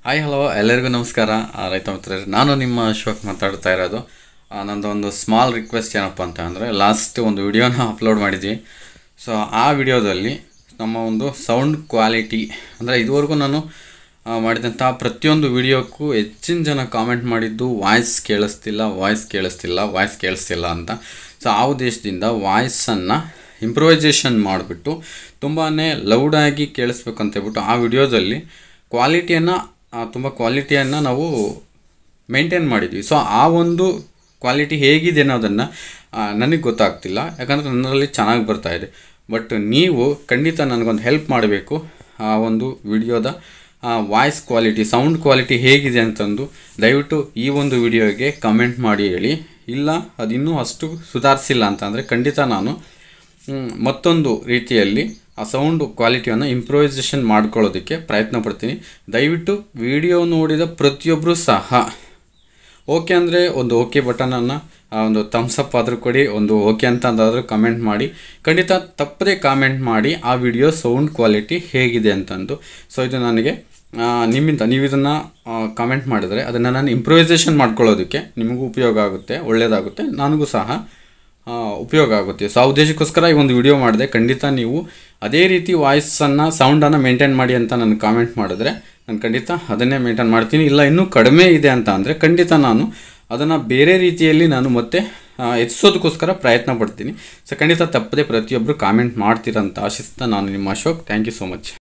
Hi hello ಎಲ್ಲರಿಗೂ ನಮಸ್ಕಾರ ರೈತ ಮಿತ್ರರೇ, ನಾನು ನಿಮ್ಮ ಅಶೋಕ್ ಮಾತಾಡ್ತಾ ಇರೋದು. ನಂದು ಒಂದು ಸ್ಮಾಲ್ ರಿಕ್ವೆಸ್ಟ್ ಏನಪ್ಪ ಅಂತ ಅಂದರೆ, ಲಾಸ್ಟ್ ಒಂದು ವಿಡಿಯೋನ ಅಪ್ಲೋಡ್ ಮಾಡಿದ್ವಿ. ಸೊ ಆ ವಿಡಿಯೋದಲ್ಲಿ ನಮ್ಮ ಒಂದು ಸೌಂಡ್ ಕ್ವಾಲಿಟಿ ಅಂದರೆ ಇದುವರೆಗೂ ನಾನು ಮಾಡಿದಂಥ ಪ್ರತಿಯೊಂದು ವಿಡಿಯೋಕ್ಕೂ ಹೆಚ್ಚಿನ ಜನ ಕಾಮೆಂಟ್ ಮಾಡಿದ್ದು ವಾಯ್ಸ್ ಕೇಳಿಸ್ತಿಲ್ಲ ಅಂತ. ಸೊ ಆ ಉದ್ದೇಶದಿಂದ ವಾಯ್ಸನ್ನು ಇಂಪ್ರೂವೈಸೇಷನ್ ಮಾಡಿಬಿಟ್ಟು ತುಂಬಾ ಲೌಡಾಗಿ ಕೇಳಿಸ್ಬೇಕು ಅಂತ ಹೇಳ್ಬಿಟ್ಟು ಆ ವಿಡಿಯೋದಲ್ಲಿ ತುಂಬ ಕ್ವಾಲಿಟಿಯನ್ನು ನಾವು ಮೇಂಟೈನ್ ಮಾಡಿದ್ವಿ. ಸೊ ಆ ಒಂದು ಕ್ವಾಲಿಟಿ ಹೇಗಿದೆ ಅನ್ನೋದನ್ನು ನನಗೆ ಗೊತ್ತಾಗ್ತಿಲ್ಲ, ಯಾಕಂದರೆ ನನ್ನಲ್ಲಿ ಚೆನ್ನಾಗಿ ಬರ್ತಾಯಿದೆ. ಬಟ್ ನೀವು ಖಂಡಿತ ನನಗೊಂದು ಹೆಲ್ಪ್ ಮಾಡಬೇಕು. ಆ ಒಂದು ವಿಡಿಯೋದ ವಾಯ್ಸ್ ಕ್ವಾಲಿಟಿ, ಸೌಂಡ್ ಕ್ವಾಲಿಟಿ ಹೇಗಿದೆ ಅಂತಂದು ದಯವಿಟ್ಟು ಈ ಒಂದು ವಿಡಿಯೋಗೆ ಕಮೆಂಟ್ ಮಾಡಿ ಹೇಳಿ. ಇಲ್ಲ ಅದಿನ್ನೂ ಅಷ್ಟು ಸುಧಾರಿಸಿಲ್ಲ ಅಂತಂದರೆ ಖಂಡಿತ ನಾನು ಮತ್ತೊಂದು ರೀತಿಯಲ್ಲಿ ಆ ಸೌಂಡ್ ಕ್ವಾಲಿಟಿಯನ್ನು ಇಂಪ್ರೂವೈಸೇಷನ್ ಮಾಡ್ಕೊಳ್ಳೋದಕ್ಕೆ ಪ್ರಯತ್ನ ಪಡ್ತೀನಿ. ದಯವಿಟ್ಟು ವಿಡಿಯೋ ನೋಡಿದ ಪ್ರತಿಯೊಬ್ಬರೂ ಸಹ ಓಕೆ ಅಂದರೆ ಒಂದು ಓಕೆ ಬಟನನ್ನು ಒಂದು ಥಮ್ಸಪ್ ಆದರೂ ಕೊಡಿ, ಒಂದು ಓಕೆ ಅಂತ ಅಂದಾದರೂ ಕಮೆಂಟ್ ಮಾಡಿ. ಖಂಡಿತ ತಪ್ಪದೇ ಕಾಮೆಂಟ್ ಮಾಡಿ ಆ ವಿಡಿಯೋ ಸೌಂಡ್ ಕ್ವಾಲಿಟಿ ಹೇಗಿದೆ ಅಂತಂದು. ಸೊ ಇದು ನನಗೆ ನಿಮ್ಮಿಂದ ನೀವು ಇದನ್ನು ಕಾಮೆಂಟ್ ಮಾಡಿದರೆ ಅದನ್ನು ನಾನು ಇಂಪ್ರೂವೈಸೇಷನ್ ಮಾಡ್ಕೊಳ್ಳೋದಕ್ಕೆ ನಿಮಗೂ ಉಪಯೋಗ ಆಗುತ್ತೆ, ಒಳ್ಳೆಯದಾಗುತ್ತೆ, ನನಗೂ ಸಹ ಉಪಯೋಗ ಆಗುತ್ತೆ. ಸೊ ಆ ಉದ್ದೇಶಕ್ಕೋಸ್ಕರ ಈ ಒಂದು ವಿಡಿಯೋ ಮಾಡಿದೆ. ಖಂಡಿತ ನೀವು ಅದೇ ರೀತಿ ಸೌಂಡನ್ನು ಮೇಂಟೈನ್ ಮಾಡಿ ಅಂತ ನನಗೆ ಕಾಮೆಂಟ್ ಮಾಡಿದ್ರೆ ನಾನು ಖಂಡಿತ ಅದನ್ನೇ ಮೇಂಟೈನ್ ಮಾಡ್ತೀನಿ. ಇಲ್ಲ ಇನ್ನೂ ಕಡಿಮೆ ಇದೆ ಅಂತ ಅಂದರೆ ಖಂಡಿತ ನಾನು ಅದನ್ನು ಬೇರೆ ರೀತಿಯಲ್ಲಿ ನಾನು ಮತ್ತೆ ಹೆಚ್ಚಿಸೋದಕ್ಕೋಸ್ಕರ ಪ್ರಯತ್ನ ಪಡ್ತೀನಿ. ಸೊ ಖಂಡಿತ ತಪ್ಪದೆ ಪ್ರತಿಯೊಬ್ಬರು ಕಾಮೆಂಟ್ ಮಾಡ್ತೀರಂತ ಆಶಿಸ್ತಾ ನಾನು ನಿಮ್ಮ Ashok. Thank you so much.